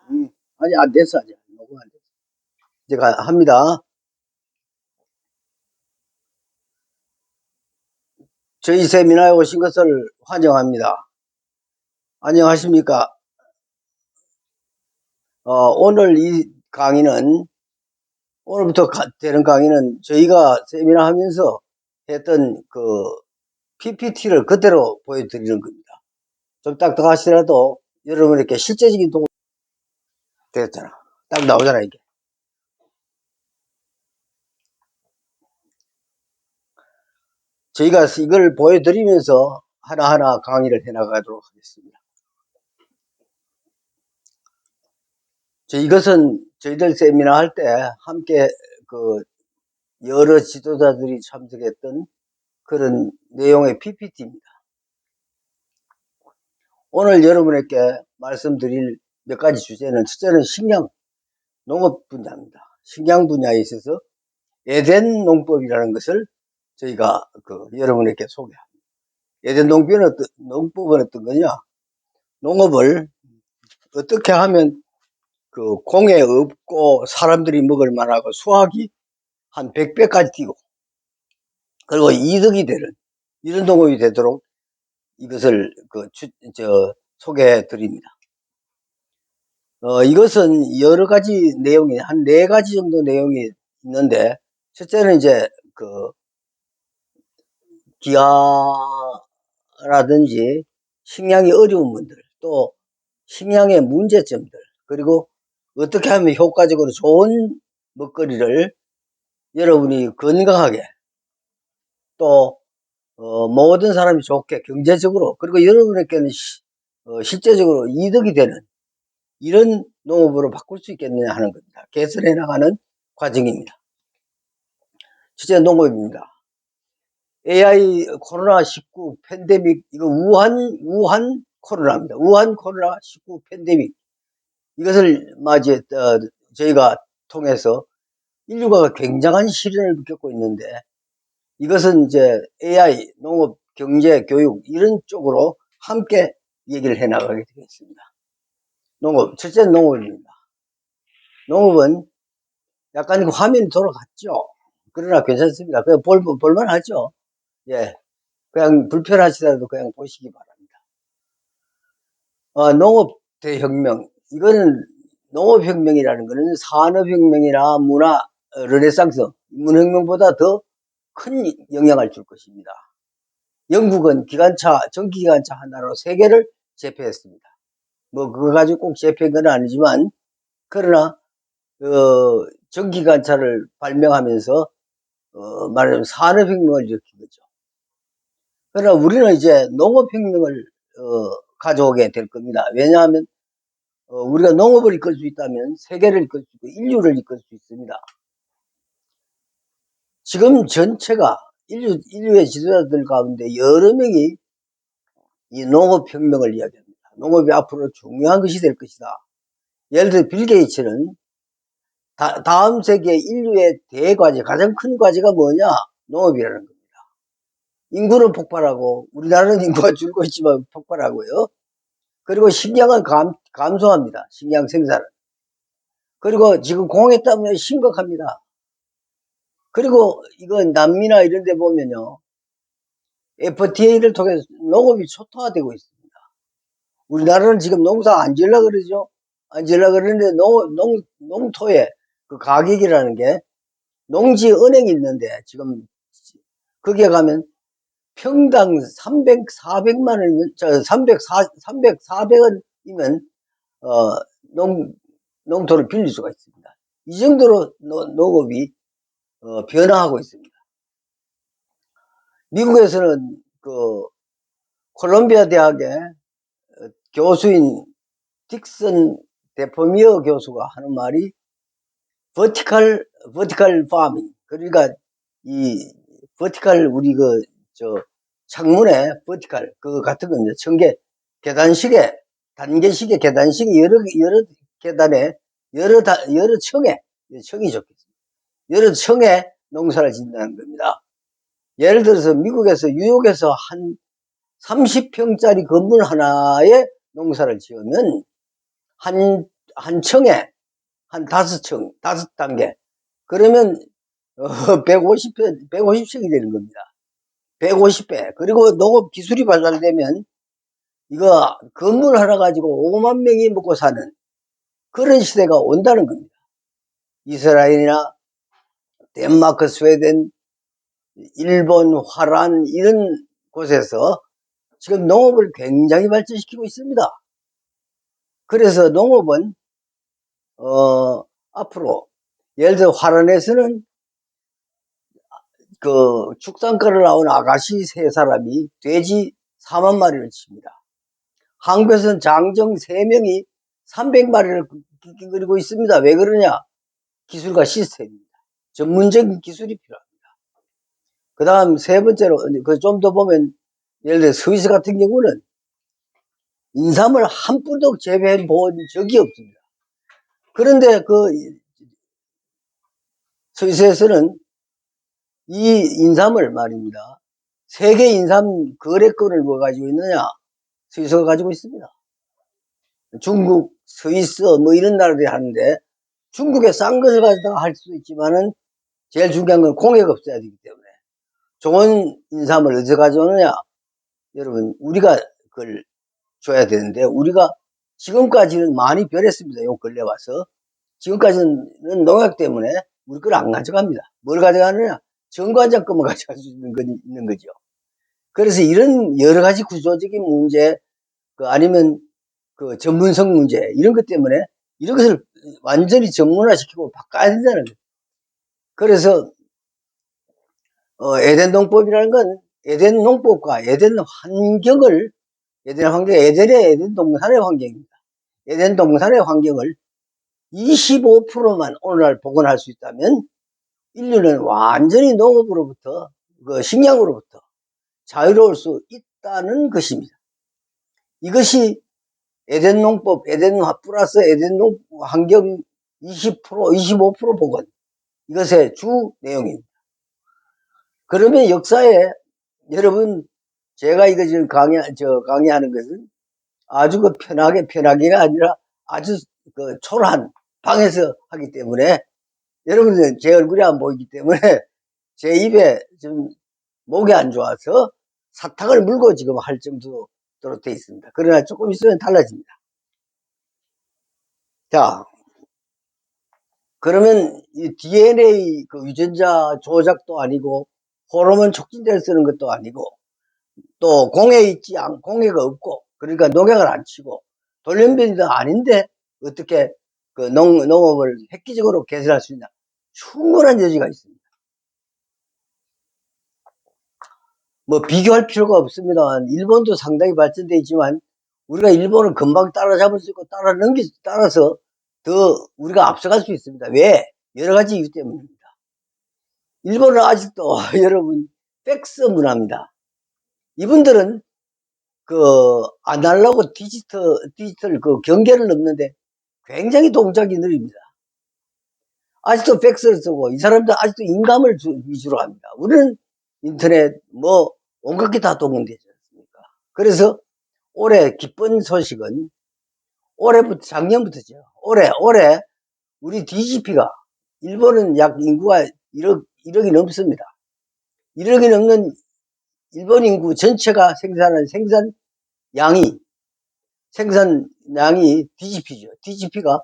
아니, 안 됐어, 아직. 녹음 안 됐어. 제가 합니다. 저희 세미나에 오신 것을 환영합니다. 안녕하십니까? 오늘 이 강의는, 오늘부터 되는 강의는 저희가 세미나 하면서 했던 PPT를 그대로 보여드리는 겁니다. 좀 딱딱하시더라도 여러분에게 실제적인 도움 되었잖아. 딱 나오잖아, 이게. 저희가 이걸 보여드리면서 하나하나 강의를 해나가도록 하겠습니다. 이것은 저희들 세미나 할 때 함께 여러 지도자들이 참석했던 그런 내용의 PPT입니다. 오늘 여러분에게 말씀드릴 몇 가지 주제는, 첫째는 식량, 농업 분야입니다. 식량 분야에 있어서 에덴 농법이라는 것을 저희가 여러분에게 소개합니다. 에덴 농법은 어떤 거냐? 농업을 어떻게 하면 공해 없고 사람들이 먹을 만하고 수확이 한 100배까지 뛰고, 그리고 이득이 되는 이런 농업이 되도록 이것을 소개해 드립니다. 이것은 여러 가지 내용이, 한 4가지 정도 내용이 있는데, 첫째는 이제 기아라든지 식량이 어려운 분들, 또 식량의 문제점들, 그리고 어떻게 하면 효과적으로 좋은 먹거리를 여러분이 건강하게, 또 모든 사람이 좋게 경제적으로, 그리고 여러분에게는 실제적으로 이득이 되는 이런 농업으로 바꿀 수 있겠느냐 하는 겁니다. 개선해 나가는 과정입니다. 첫째, 농업입니다. AI 코로나19 팬데믹, 이거 우한 코로나입니다. 우한 코로나19 팬데믹. 이것을 저희가 통해서 인류가 굉장한 시련을 겪고 있는데, 이것은 이제 AI, 농업, 경제, 교육, 이런 쪽으로 함께 얘기를 해 나가게 되겠습니다. 첫째는 농업입니다. 농업은 약간 화면이 돌아갔죠. 그러나 괜찮습니다. 그냥 볼만하죠. 예. 그냥 불편하시더라도 그냥 보시기 바랍니다. 농업 대혁명. 이거는, 농업혁명이라는 거는 산업혁명이나 문화, 르네상스, 문혁명보다 더 큰 영향을 줄 것입니다. 영국은 전기기관차 하나로 세계를 제패했습니다. 그거 가지고 꼭 제패한 건 아니지만, 그러나, 전기기관차를 발명하면서, 말하자면 산업혁명을 일으킨 거죠. 그러나 우리는 이제 농업혁명을, 가져오게 될 겁니다. 왜냐하면, 우리가 농업을 이끌 수 있다면 세계를 이끌 수 있고 인류를 이끌 수 있습니다. 지금 전체가 인류의 지도자들 가운데 여러 명이 이 농업혁명을 이야기합니다. 농업이 앞으로 중요한 것이 될 것이다. 예를 들어 빌 게이츠는 다음 세기의 인류의 대과제, 가장 큰 과제가 뭐냐? 농업이라는 겁니다. 인구는 폭발하고, 우리나라는 인구가 줄고 있지만 폭발하고요. 그리고 식량은 감소합니다. 식량 생산은. 그리고 지금 공해 때문에 심각합니다. 그리고 이거 남미나 이런 데 보면요, FTA를 통해서 농업이 초토화되고 있습니다. 우리나라는 지금 농사 안 지으려 그러죠. 안 지으려 그러는데 농토의 그 가격이라는 게, 농지 은행이 있는데 지금 거기에 가면 평당 400만 원이면, 400원이면 농토를 빌릴 수가 있습니다. 이 정도로 농업이 변화하고 있습니다. 미국에서는 콜롬비아 대학의 교수인 딕슨 데포미어 교수가 하는 말이 vertical farming, 그러니까 이 vertical, 우리 창문에 vertical 그거 같은 겁니다. 계단식의, 단계식의 계단식의 여러 계단에 여러 층이 좋겠습니다. 여러 층에 농사를 짓는다는 겁니다. 예를 들어서 미국에서, 뉴욕에서 한 30평짜리 건물 하나에 농사를 지으면 한 층에 한 5층, 5단계. 그러면 150층이 되는 겁니다. 150배. 그리고 농업 기술이 발달되면 이거 건물 하나 가지고 5만 명이 먹고 사는 그런 시대가 온다는 겁니다. 이스라엘이나 덴마크, 스웨덴, 일본, 화란 이런 곳에서 지금 농업을 굉장히 발전시키고 있습니다. 그래서 농업은 앞으로 예를 들어 화란에서는 그 축산가를 나온 아가씨 3사람이 돼지 4만 마리를 칩니다. 한국에서는 장정 3명이 300마리를 그리고 있습니다. 왜 그러냐? 기술과 시스템입니다. 전문적인 기술이 필요합니다. 그 다음 세 번째로 좀 더 보면 예를 들어 스위스 같은 경우는 인삼을 한 푼도 재배해 본 적이 없습니다. 그런데 그 스위스에서는 이 인삼을 말입니다. 세계 인삼 거래권을 뭐 가지고 있느냐? 스위스가 가지고 있습니다. 중국, 스위스 뭐 이런 나라들이 하는데 중국에 싼 것을 가지다가 할 수 있지만은 제일 중요한 건 공해가 없어야 되기 때문에 좋은 인삼을 어디서 가져오느냐? 여러분 우리가 그걸 줘야 되는데 우리가 지금까지는 많이 변했습니다. 요 근래 와서 지금까지는 농약 때문에 우리 걸 안 가져갑니다. 뭘 가져가느냐? 정관장 것만 가져갈 수 있는 거죠. 그래서 이런 여러 가지 구조적인 문제, 아니면 그 전문성 문제, 이런 것 때문에 이런 것을 완전히 전문화시키고 바꿔야 된다는 거예요. 그래서, 에덴 농법이라는 건 에덴 농법과 에덴 환경을, 에덴의 동산의 환경입니다. 에덴 동산의 환경을 25%만 오늘날 복원할 수 있다면 인류는 완전히 농업으로부터, 식량으로부터 자유로울 수 있다는 것입니다. 이것이 에덴 농법, 에덴 플러스 에덴 환경 20%, 25% 복원. 이것의 주 내용입니다. 그러면 역사에 여러분, 제가 이거 지금 강의하는 것은 아주 편하게가 아니라 아주 초라한 방에서 하기 때문에 여러분들 제 얼굴이 안 보이기 때문에 제 입에 좀 목이 안 좋아서 사탕을 물고 지금 할 정도로 돼 있습니다. 그러나 조금 있으면 달라집니다. 자, 그러면 이 DNA 유전자 조작도 아니고 호르몬 촉진제를 쓰는 것도 아니고 또 공해가 없고 그러니까 농약을 안 치고 돌연변이도 아닌데 어떻게 농업을 획기적으로 개선할 수 있냐? 충분한 여지가 있습니다. 뭐 비교할 필요가 없습니다. 일본도 상당히 발전되어 있지만 우리가 일본을 금방 따라잡을 수 있고 따라서 더 우리가 앞서갈 수 있습니다. 왜? 여러 가지 이유 때문입니다. 일본은 아직도 여러분 팩스 문화입니다. 이분들은 아날로그 디지털 경계를 넘는데 굉장히 동작이 느립니다. 아직도 팩스를 쓰고 이 사람들 아직도 인감을 위주로 합니다. 우리는 인터넷 온갖 게 다 동원되지 않습니까? 그래서 올해 기쁜 소식은 작년부터죠. 올해 우리 DGP가 일본은 약 인구가 1억이 넘습니다. 1억이 넘는 일본 인구 전체가 생산한 생산량이 DGP죠. DGP가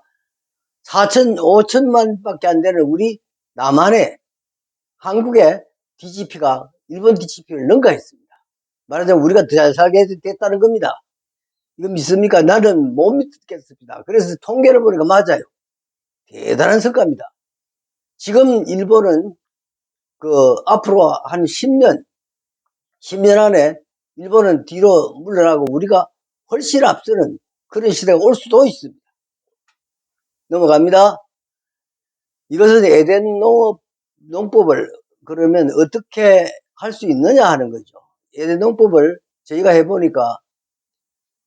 5천만 밖에 안 되는 우리 남한의 한국의 DGP가 일본 DGP를 능가했습니다. 말하자면 우리가 더 잘 살게 됐다는 겁니다. 이거 믿습니까? 나는 못 믿겠습니다. 그래서 통계를 보니까 맞아요. 대단한 성과입니다. 지금 일본은 앞으로 한 10년 안에 일본은 뒤로 물러나고 우리가 훨씬 앞서는 그런 시대가 올 수도 있습니다. 넘어갑니다. 이것은 에덴 농법을 그러면 어떻게 할 수 있느냐 하는 거죠. 에덴 농법을 저희가 해보니까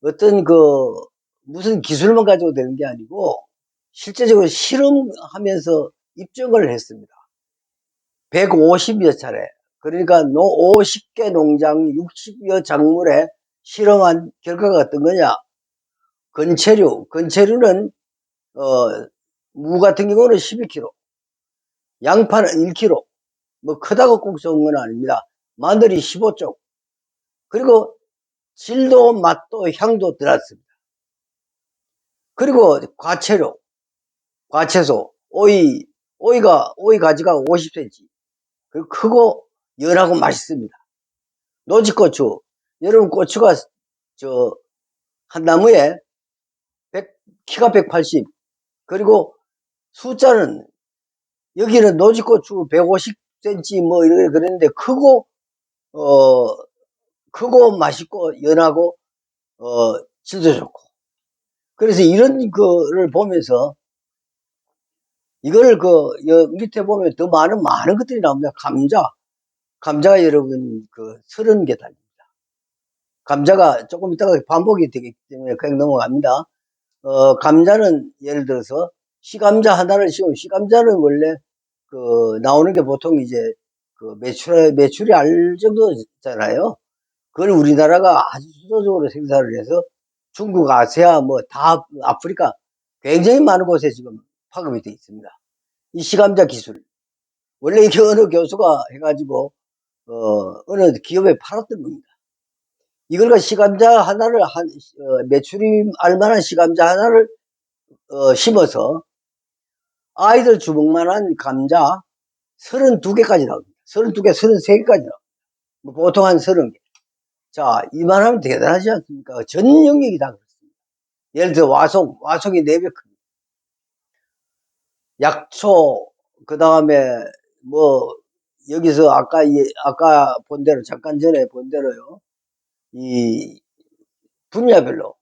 어떤 무슨 기술만 가지고 되는 게 아니고 실제적으로 실험하면서 입증을 했습니다. 150여 차례. 그러니까 50개 농장 60여 작물에 실험한 결과가 어떤 거냐? 건체류는 무 같은 경우는 12kg, 양파는 1kg, 뭐 크다고 꼭 좋은 건 아닙니다. 마늘이 15쪽, 그리고 질도 맛도 향도 들었습니다. 그리고 과채료, 과채소, 오이 가지가 50cm, 그리고 크고 연하고 맛있습니다. 노지고추, 여러분 고추가 한 나무에 키가 180, 그리고 숫자는 여기는 노지고추 150cm 뭐 이렇게 그랬는데 크고 맛있고 연하고 질도 좋고. 그래서 이런 거를 보면서 이거를 밑에 보면 더 많은 것들이 나옵니다. 감자가 여러분 30개 달립니다. 감자가 조금 이따가 반복이 되기 때문에 그냥 넘어갑니다. 감자는 예를 들어서 시감자 하나를 심으면, 시감자는 원래 나오는 게 보통 이제 매출이 알 정도잖아요. 그걸 우리나라가 아주 수도적으로 생산을 해서 중국, 아시아, 뭐 다 아프리카 굉장히 많은 곳에 지금 파급이 되어 있습니다. 이 시감자 기술. 원래 이게 어느 교수가 해가지고, 어느 기업에 팔았던 겁니다. 이걸 시감자 하나를 매출이 알만한 시감자 하나를 심어서 아이들 주먹만한 감자 32개까지 나옵니다. 32개, 33개까지 나옵니다. 뭐 보통 한 30개. 자, 이만하면 대단하지 않습니까? 전 영역이 다 그렇습니다. 예를 들어 와송이 4배 큽니다. 약초, 그 다음에 뭐 여기서 아까 본 대로, 잠깐 전에 본 대로요. 이 분야별로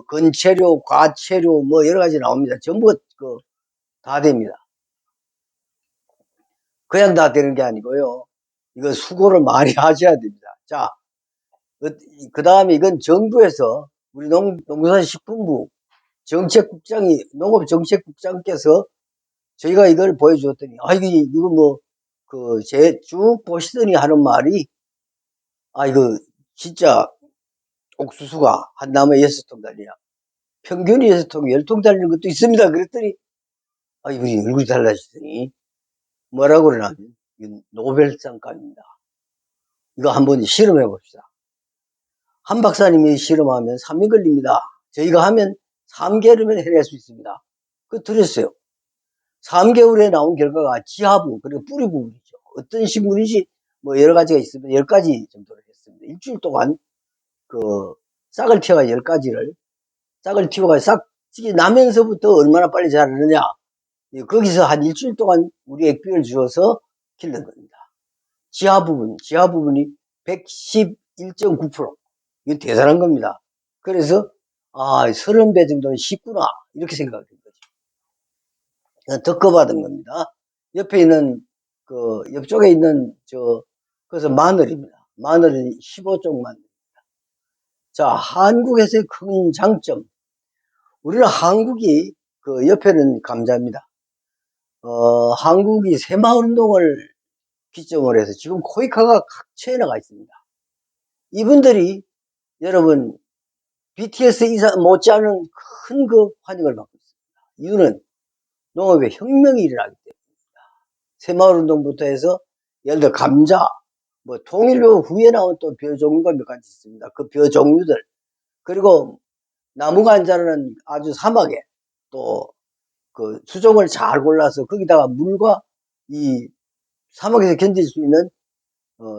건체료, 과체료 뭐 여러 가지 나옵니다. 전부 다 됩니다. 그냥 다 되는 게 아니고요. 이거 수고를 많이 하셔야 됩니다. 자, 그 다음에 이건 정부에서 우리 농수산식품부 농업정책국장께서 저희가 이걸 보여주었더니, 이거 뭐, 쭉 보시더니 하는 말이, 이거 진짜 옥수수가 한 나무에 6통 달리냐. 평균이 6통, 10통 달리는 것도 있습니다. 그랬더니, 이분이 얼굴이 달라지더니, 뭐라고 그러냐면, 이건 노벨상감입니다. 이거 한번 실험해 봅시다. 한 박사님이 실험하면 3년 걸립니다. 저희가 하면 3개월이면 해낼 수 있습니다. 들었어요. 3개월에 나온 결과가 지하부, 그리고 뿌리 부분이죠. 어떤 식물인지 뭐 여러 가지가 있으면 10가지 정도를 했습니다. 일주일 동안 싹을 틔워가 10가지를 싹을 틔워가 싹이 나면서부터 얼마나 빨리 자라느냐. 거기서 한 일주일 동안 우리 액비를 주어서 길른 겁니다. 지하 부분이 111.9%. 이거 대단한 겁니다. 그래서 30배 정도는 쉽구나 이렇게 생각된 거죠. 덕거받은 겁니다. 옆에 있는 옆쪽에 있는 그래서 마늘입니다. 마늘은 15종 마늘입니다. 자, 한국에서의 큰 장점. 우리는 한국이 옆에는 감자입니다. 한국이 새마을운동을 기점으로 해서 지금 코이카가 각처에 나가 있습니다. 이분들이 여러분 BTS 이상 못지않은 큰 환영을 받고 있습니다. 이유는 농업에 혁명이 일어나기 때문입니다. 새마을운동부터 해서 예를 들어 감자, 뭐 통일교 후에 나온 또 벼 종류가 몇 가지 있습니다. 그 벼 종류들, 그리고 나무가 안 자라는 아주 사막에 또 수종을 잘 골라서 거기다가 물과 이 사막에서 견딜 수 있는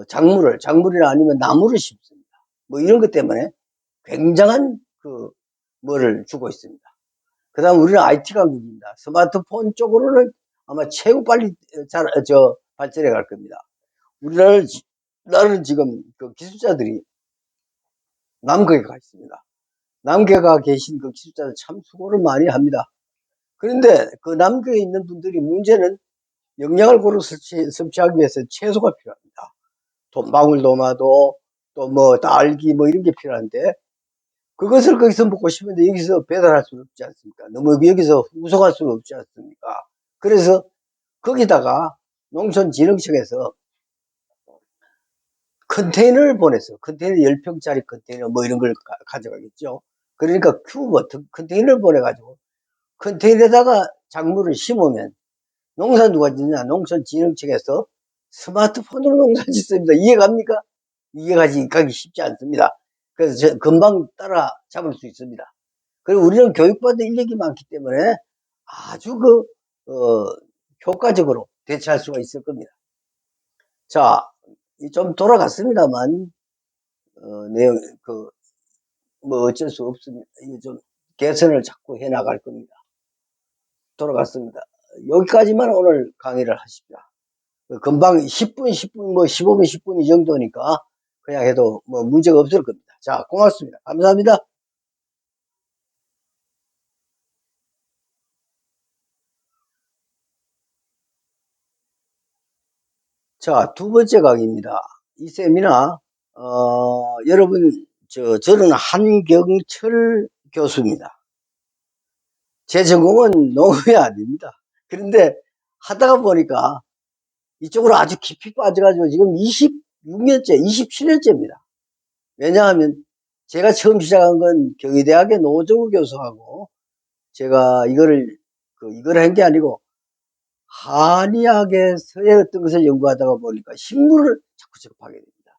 작물이나 아니면 나무를 심습니다. 뭐 이런 것 때문에 굉장한 뭐를 주고 있습니다. 그 다음 우리는 IT 강국입니다. 스마트폰 쪽으로는 아마 최고 빨리 발전해 갈 겁니다. 우리나라는 지금 기술자들이 남극에 가 있습니다. 남극에 가 계신 기술자들 참 수고를 많이 합니다. 그런데 남극에 있는 분들이 문제는 영양을 고루 섭취하기 위해서 채소가 필요합니다. 방울토마토, 또 뭐 딸기 뭐 이런 게 필요한데 그것을 거기서 먹고 싶은데 여기서 배달할 수는 없지 않습니까? 너무 여기서 후송할 수는 없지 않습니까? 그래서 거기다가 농촌진흥청에서 컨테이너를 보내서 컨테이너 10평짜리 컨테이너 뭐 이런 걸 가져가겠죠. 그러니까 컨테이너를 보내가지고 컨테이너에다가 작물을 심으면 농사 누가 짓냐? 농촌진흥청에서 스마트폰으로 농사 짓습니다. 이해갑니까? 이해가기 쉽지 않습니다. 그래서 금방 따라잡을 수 있습니다. 그리고 우리는 교육받은 인력이 많기 때문에 아주 효과적으로 대처할 수가 있을 겁니다. 자, 좀 돌아갔습니다만, 내용, 뭐 어쩔 수 없습니다. 좀 개선을 자꾸 해 나갈 겁니다. 돌아갔습니다. 여기까지만 오늘 강의를 하십니다. 금방 10분, 10분, 뭐 15분, 10분 이 정도니까 그냥 해도 뭐 문제가 없을 겁니다. 자, 고맙습니다. 감사합니다. 자, 두 번째 강의입니다. 이 세미나, 여러분, 저는 한경철 교수입니다. 제 전공은 농업이 아닙니다. 그런데 하다가 보니까 이쪽으로 아주 깊이 빠져가지고 지금 26년째, 27년째입니다. 왜냐하면 제가 처음 시작한 건 경희대학의 노정우 교수하고 제가 이걸 한 게 아니고 한의학에서의 어떤 것을 연구하다가 보니까 신물을 자꾸 접하게 됩니다.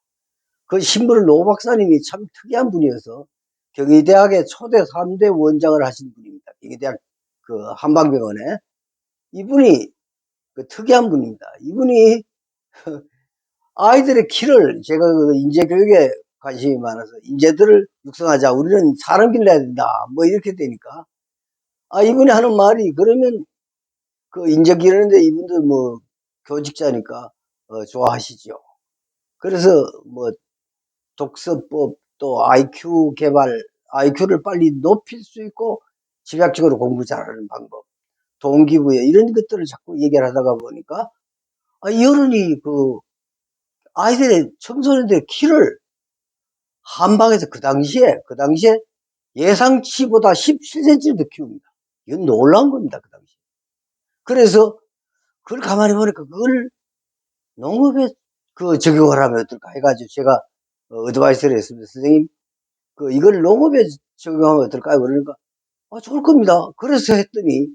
그 신물을 노 박사님이 참 특이한 분이어서 경희대학의 초대 3대 원장을 하신 분입니다. 경희대학 한방병원에. 이분이 특이한 분입니다. 이분이 아이들의 키를 제가 인재교육에 관심이 많아서 인재들을 육성하자. 우리는 사람 길러야 된다. 뭐 이렇게 되니까. 이분이 하는 말이 그러면 인재 기르는데 이분들 뭐 교직자니까 좋아하시죠. 그래서 뭐 독서법 또 IQ 개발, IQ를 빨리 높일 수 있고 집약적으로 공부 잘하는 방법, 동기부여 이런 것들을 자꾸 얘기를 하다가 보니까 이 어른이 아이들의 청소년들의 키를 한방에서 그 당시에 예상치보다 17cm를 더 키웁니다. 이건 놀라운 겁니다. 그 당시에. 그래서 그걸 가만히 보니까 그걸 농업에 적용을 하면 어떨까 해가지고 제가 어드바이스를 했습니다. 선생님, 이걸 농업에 적용하면 어떨까요? 그러니까, 좋을 겁니다. 그래서 했더니,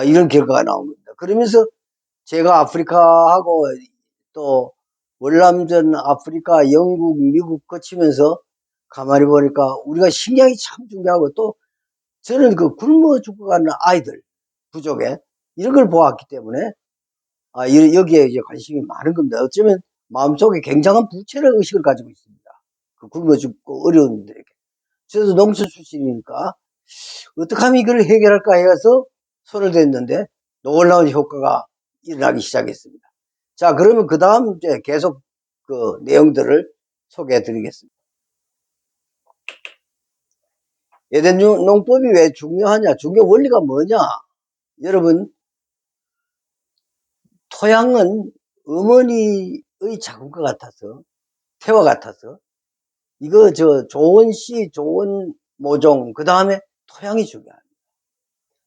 이런 결과가 나온 겁니다. 그러면서 제가 아프리카하고 또 월남전 아프리카, 영국, 미국 거치면서 가만히 보니까 우리가 식량이 참 중요하고 또 저는 굶어 죽어가는 아이들, 부족에 이런 걸 보았기 때문에 여기에 이제 관심이 많은 겁니다. 어쩌면 마음속에 굉장한 부채를 의식을 가지고 있습니다. 굶어 죽고 어려운 분들에게. 저도 농촌 출신이니까 어떻게 하면 이걸 해결할까 해서 손을 댔는데 놀라운 효과가 일어나기 시작했습니다. 자, 그러면 그 다음 이제 계속 내용들을 소개해 드리겠습니다. 에덴 농법이 왜 중요하냐? 중요 원리가 뭐냐? 여러분, 토양은 어머니의 자궁과 같아서, 태와 같아서, 이거 좋은 씨, 좋은 모종, 그 다음에 토양이 중요합니다.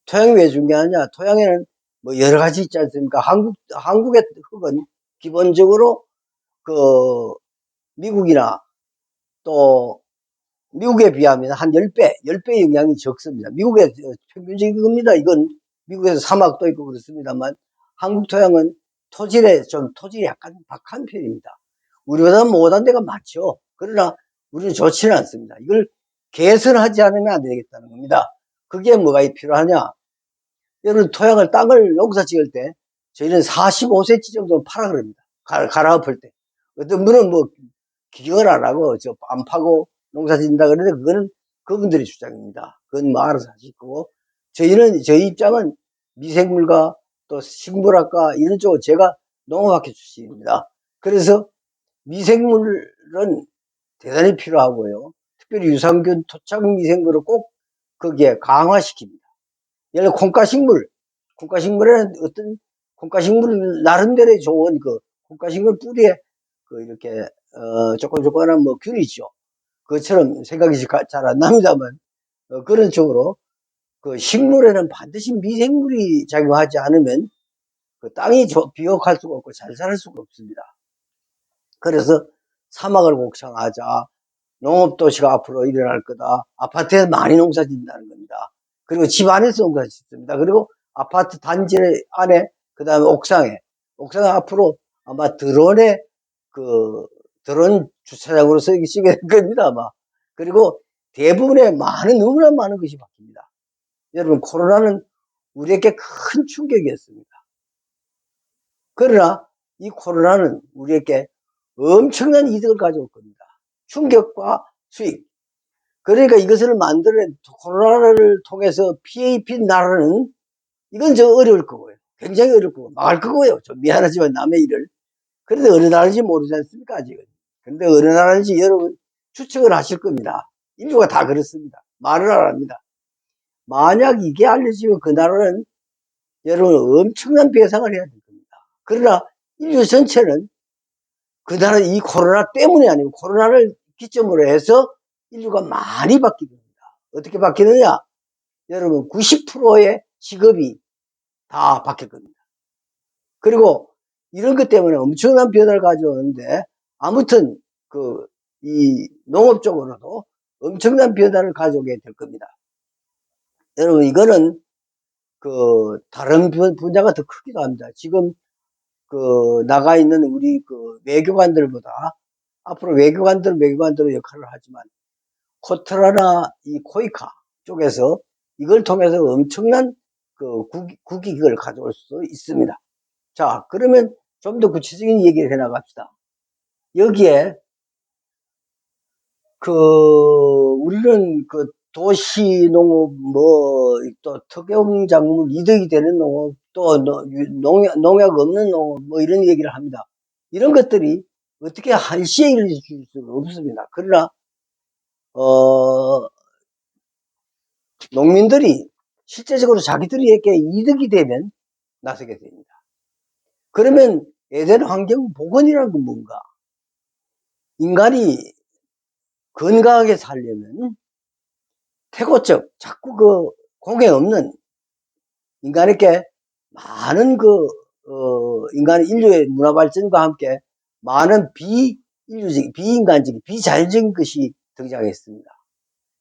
토양이 왜 중요하냐? 토양에는 뭐 여러 가지 있지 않습니까? 한국의 흙은 기본적으로 미국이나 또 미국에 비하면 한 10배 영향이 적습니다. 미국의 평균적인 겁니다. 이건 미국에서 사막도 있고 그렇습니다만 한국 토양은 토질이 약간 박한 편입니다. 우리보다 못한 데가 많죠. 그러나 우리는 좋지는 않습니다. 이걸 개선하지 않으면 안 되겠다는 겁니다. 그게 뭐가 필요하냐? 여러분, 땅을 농사 지을 때 저희는 45cm 정도 파라 그럽니다. 갈아엎을 때. 어떤 분은 뭐 기경을 안 하고 안 파고 농사 짓는다 그러는데 그거는 그분들의 주장입니다. 그건 뭐 알아서 하실 거고 저희 입장은 미생물과 또 식물학과 이런 쪽은 제가 농업학회 출신입니다. 그래서 미생물은 대단히 필요하고요. 특별히 유산균, 토착 미생물을 꼭 거기에 강화시킵니다. 예를 들어 콩가식물에는 콩가식물 나름대로의 좋은 콩가식물 뿌리에 이렇게 조그마한 뭐 균이 있죠. 그것처럼 생각이 잘 안 납니다만 그런 쪽으로 식물에는 반드시 미생물이 작용하지 않으면 땅이 비옥할 수가 없고 잘 자랄 수가 없습니다. 그래서 사막을 곡창하자, 농업도시가 앞으로 일어날 거다, 아파트에 많이 농사 짓는다는 겁니다. 그리고 집 안에서 온것이 있습니다. 그리고 아파트 단지 안에, 그 다음에 옥상에 앞으로 아마 드론 주차장으로 쓰게 될 겁니다, 아마. 그리고 대부분의 너무나 많은 것이 바뀝니다. 여러분, 코로나는 우리에게 큰 충격이었습니다. 그러나 이 코로나는 우리에게 엄청난 이득을 가져올 겁니다. 충격과 수익. 그러니까 이것을 만드는, 코로나를 통해서 피해 입힌 나라는 이건 저 어려울 거고요. 굉장히 어려울 거고 망할 거고요. 좀 미안하지만 남의 일을. 그런데 어느 나라인지 모르지 않습니까, 아직은. 그런데 어느 나라인지 여러분 추측을 하실 겁니다. 인류가 다 그렇습니다. 말을 안 합니다. 만약 이게 알려지면 그 나라는 여러분 엄청난 배상을 해야 될 겁니다. 그러나 인류 전체는 그 나라 이 코로나 때문이 아니고 코로나를 기점으로 해서 인류가 많이 바뀌게 됩니다. 어떻게 바뀌느냐? 여러분 90%의 직업이 다 바뀔 겁니다. 그리고 이런 것 때문에 엄청난 변화를 가져오는데, 아무튼 이 농업 쪽으로도 엄청난 변화를 가져오게 될 겁니다. 여러분 이거는 다른 분야가 더 크기도 합니다. 지금 나가 있는 우리 외교관들보다 앞으로 외교관들은 역할을 하지만 코트라나 이 코이카 쪽에서 이걸 통해서 엄청난 국익을 가져올 수 있습니다. 자, 그러면 좀 더 구체적인 얘기를 해 나갑시다. 여기에 우리는 도시 농업, 또 특용작물 이득이 되는 농업, 또 농약 없는 농업, 이런 얘기를 합니다. 이런 것들이 어떻게 한시에 이루어질 수는 없습니다. 그러나 농민들이 실제적으로 자기들에게 이득이 되면 나서게 됩니다. 그러면 에덴 환경 복원이라는 건 뭔가? 인간이 건강하게 살려면 태고적, 자꾸 공해 없는 인간에게 많은 인류의 문화 발전과 함께 많은 비인간적인, 비자연적인 것이 등장했습니다.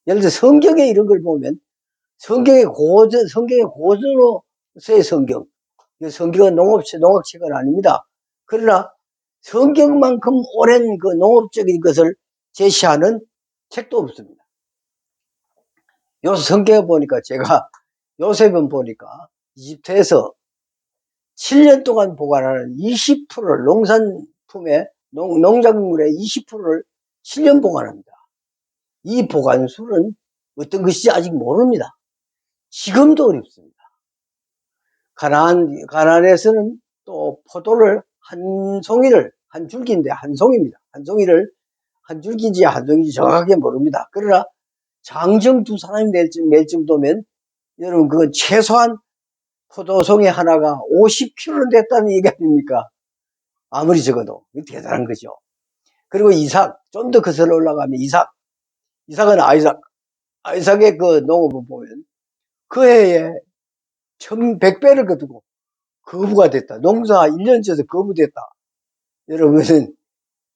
예를 들어 성경에 이런 걸 보면 성경의 고전으로서의 성경. 성경은 농학책은 아닙니다. 그러나 성경만큼 오랜 농업적인 것을 제시하는 책도 없습니다. 성경에 보니까 제가 요셉은 보니까 이집트에서 7년 동안 보관하는 20%를 농작물의 20%를 7년 보관합니다. 이 보관술은 어떤 것인지 아직 모릅니다. 지금도 어렵습니다. 가나안에서는 또 포도를 한 줄기인데 한 송이입니다. 한 줄기인지 한 송이인지 정확하게 모릅니다. 그러나 장정 두 사람이 낼 정도면 여러분 그건 최소한 포도송이 하나가 50kg는 됐다는 얘기 아닙니까? 아무리 적어도 대단한 거죠. 그리고 이삭, 좀 더 거슬러 올라가면 이삭은 아이삭의 농업을 보면 그 해에 1100배를 거두고 거부가 됐다. 농사 1년 져서 거부됐다. 여러분은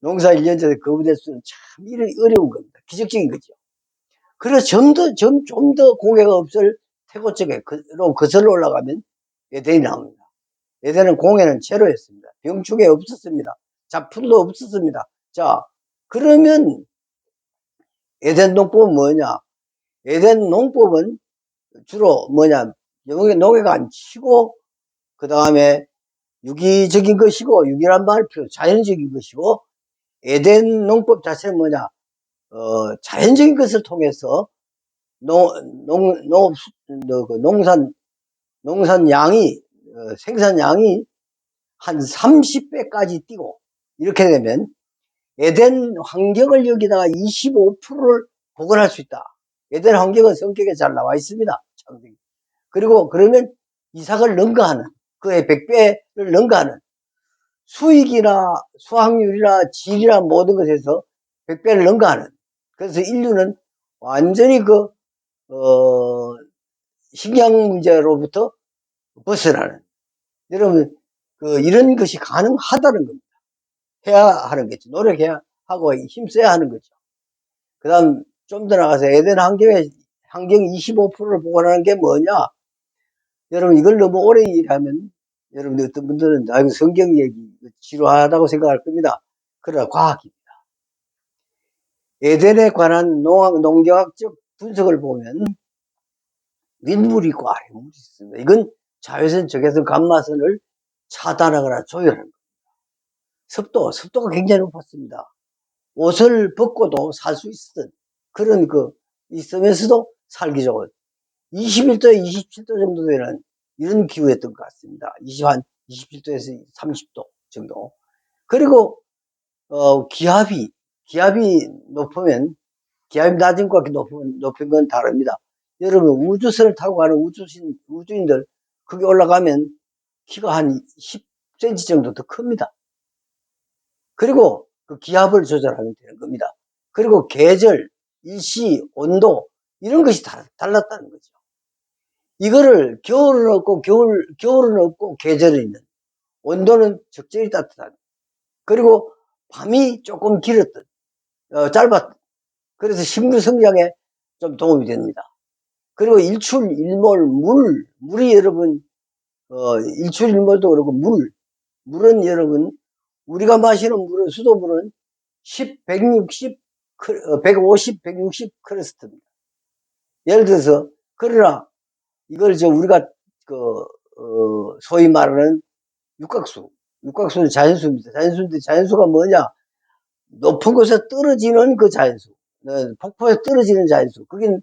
농사 1년 져서 거부될 수는 참 어려운 겁니다. 기적적인 거죠. 그래서 좀 더 공해가 없을 태고 쪽으로 거슬러 올라가면 에덴이 나옵니다. 에덴은 공해는 제로였습니다. 병충해 없었습니다. 잡풀도 없었습니다. 자, 그러면 에덴 농법은 뭐냐? 에덴 농법은 주로 뭐냐? 농해가 안 치고, 그 다음에 유기적인 것이고, 유기란 말 필요, 자연적인 것이고, 에덴 농법 자체는 뭐냐? 자연적인 것을 통해서 농산 양이, 생산량이 한 30배까지 뛰고, 이렇게 되면 에덴 환경을 여기다가 25%를 복원할 수 있다. 에덴 환경은 성격에 잘 나와 있습니다. 그리고 그러면 이삭을 능가하는, 그의 100배를 능가하는 수익이나 수확률이나 질이나 모든 것에서 100배를 능가하는, 그래서 인류는 완전히 식량 문제로부터 벗어나는, 여러분 이런 것이 가능하다는 겁니다. 해야 하는 거죠. 노력해야 하고 힘써야 하는 거죠. 그 다음 좀 더 나가서 에덴 환경에 환경 25%를 보관하는 게 뭐냐? 여러분, 이걸 너무 오래 일하면, 여러분, 어떤 분들은, 이거 성경 얘기, 지루하다고 생각할 겁니다. 그러나 과학입니다. 에덴에 관한 농경학적 분석을 보면, 윗물이 있고 아랫물이 있습니다. 이건 자외선, 적외선, 감마선을 차단하거나 조절하는 겁니다. 습도가 굉장히 높았습니다. 옷을 벗고도 살 수 있었던 그런 있으면서도 살기 좋은 21도, 27도 정도 되는 이런 기후였던 것 같습니다. 27도에서 30도 정도. 그리고, 기압이 높으면, 기압이 낮은 것과 높은 건 다릅니다. 여러분, 우주선을 타고 가는 우주인들, 거기 올라가면 키가 한 10cm 정도 더 큽니다. 그리고 그 기압을 조절하면 되는 겁니다. 그리고 계절, 일시, 온도, 이런 것이 달랐다는 거죠. 이거를 겨울은 없고 계절은 있는, 온도는 적절히 따뜻한, 그리고 밤이 조금 길었던, 짧았던, 그래서 식물 성장에 좀 도움이 됩니다. 그리고 일출, 일몰, 물이 여러분, 일출, 일몰도 그렇고 물은 여러분, 우리가 마시는 물은, 수도물은 150, 160 크레스트입니다. 예를 들어서, 그러나 이걸 우리가 소위 말하는 육각수는 자연수입니다. 자연수가 뭐냐? 높은 곳에 떨어지는 그 자연수, 폭포에 떨어지는 자연수. 그게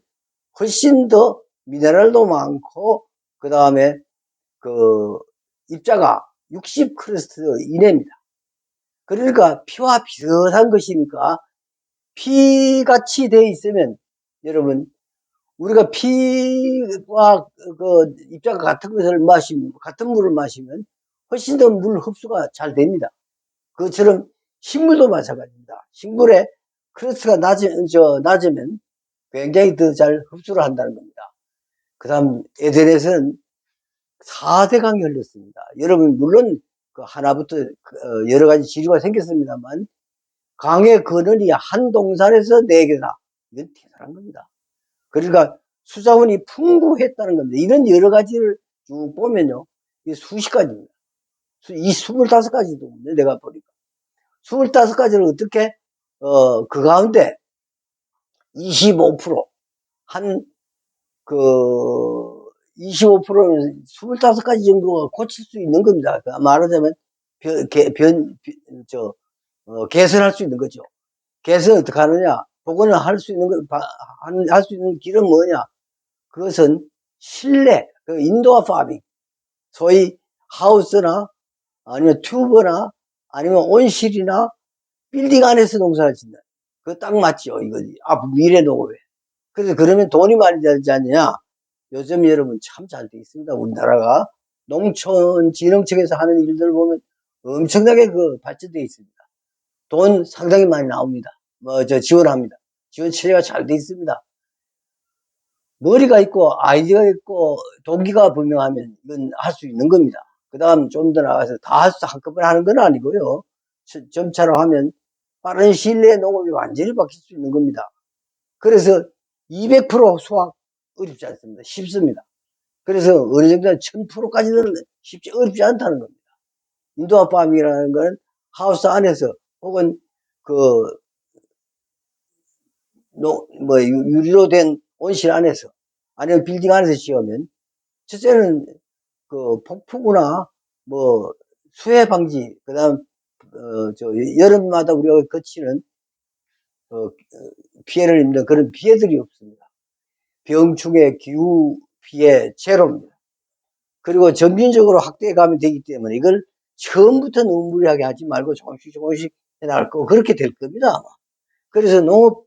훨씬 더 미네랄도 많고, 그 다음에 입자가 60 크레스트 이내입니다. 그러니까 피와 비슷한 것이니까, 피같이 돼 있으면, 여러분, 우리가 피와 입자가 같은 같은 물을 마시면 훨씬 더 물 흡수가 잘 됩니다. 그것처럼 식물도 마찬가지입니다. 식물에 크레스가 낮으면 굉장히 더 잘 흡수를 한다는 겁니다. 그 다음, 에덴에서는 4대강이 흘렀습니다. 여러분, 물론 하나부터 여러 가지 지류가 생겼습니다만, 강의 근원이 한 동산에서 4개다. 이건 대단한 겁니다. 그러니까 수자원이 풍부했다는 겁니다. 이런 여러 가지를 쭉 보면요, 이게 수십 가지입니다. 이 25가지도 내가 보니까 25가지를 어떻게 그 가운데 25% 한 그 25%는 25가지 정도가 고칠 수 있는 겁니다. 말하자면 개선할 수 있는 거죠. 개선 어떻게 하느냐? 복원을 할 수 있는 할 수 있는 길은 뭐냐? 그것은 실내, 인도어 파밍, 소위 하우스나 아니면 튜브나 아니면 온실이나 빌딩 안에서 농사를 짓는, 그거 딱 맞죠, 이거. 미래 농업에. 그래서 그러면 돈이 많이 들지 않느냐? 요즘 여러분 참 잘 돼 있습니다, 우리나라가. 농촌진흥청에서 하는 일들 보면 엄청나게 발전돼 있습니다. 돈 상당히 많이 나옵니다. 지원합니다. 지원 체계가 잘 돼 있습니다. 머리가 있고 아이디어가 있고 동기가 분명하면 이건 할 수 있는 겁니다. 그 다음 좀 더 나가서 다 한꺼번에 하는 건 아니고요. 점차로 하면 빠른 시일 내에 농업이 완전히 바뀔 수 있는 겁니다. 그래서 200% 수확 어렵지 않습니다. 쉽습니다. 그래서 어느 정도 1000%까지는 어렵지 않다는 겁니다. 인도어 파밍이라는 건 하우스 안에서 혹은 유리로 된 온실 안에서 아니면 빌딩 안에서 지으면 첫째는 폭풍우나 수해 방지, 그 다음 여름마다 우리가 거치는 피해를 입는 그런 피해들이 없습니다. 병충해, 기후 피해 제로입니다. 그리고 점진적으로 확대해 가면 되기 때문에 이걸 처음부터 너무 무리하게 하지 말고 조금씩 해나갈 거고 그렇게 될 겁니다, 아마. 그래서 농업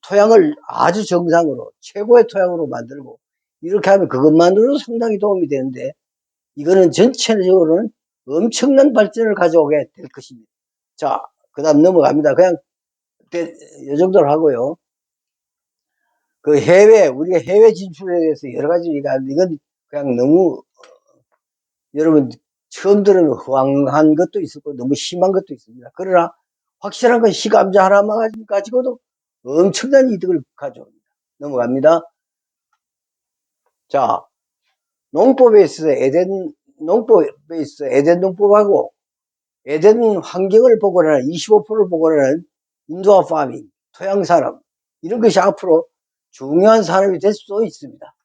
토양을 아주 정상으로 최고의 토양으로 만들고 이렇게 하면 그것만으로도 상당히 도움이 되는데, 이거는 전체적으로는 엄청난 발전을 가져오게 될 것입니다. 자, 그 다음 넘어갑니다. 그냥 이 정도로 하고요. 우리가 해외 진출에 대해서 여러 가지 얘기하는데, 이건 그냥 너무, 여러분, 처음 들으면 허황한 것도 있었고, 너무 심한 것도 있습니다. 그러나, 확실한 건 시감자 하나만 가지고도 엄청난 이득을 가져옵니다. 넘어갑니다. 자, 농법에 있어서 에덴 농법하고 에덴 환경을 보고는 25%를 보고는 인도어 파밍, 토양 산업, 이런 것이 앞으로 중요한 산업이 될 수도 있습니다.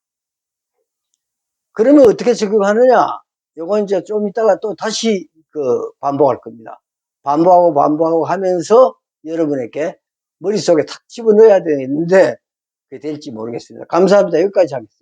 그러면 어떻게 적용하느냐? 요건 이제 좀 이따가 또 다시 반복할 겁니다. 반복하고 하면서 여러분에게 머릿속에 탁 집어넣어야 되는데 그게 될지 모르겠습니다. 감사합니다. 여기까지 하겠습니다.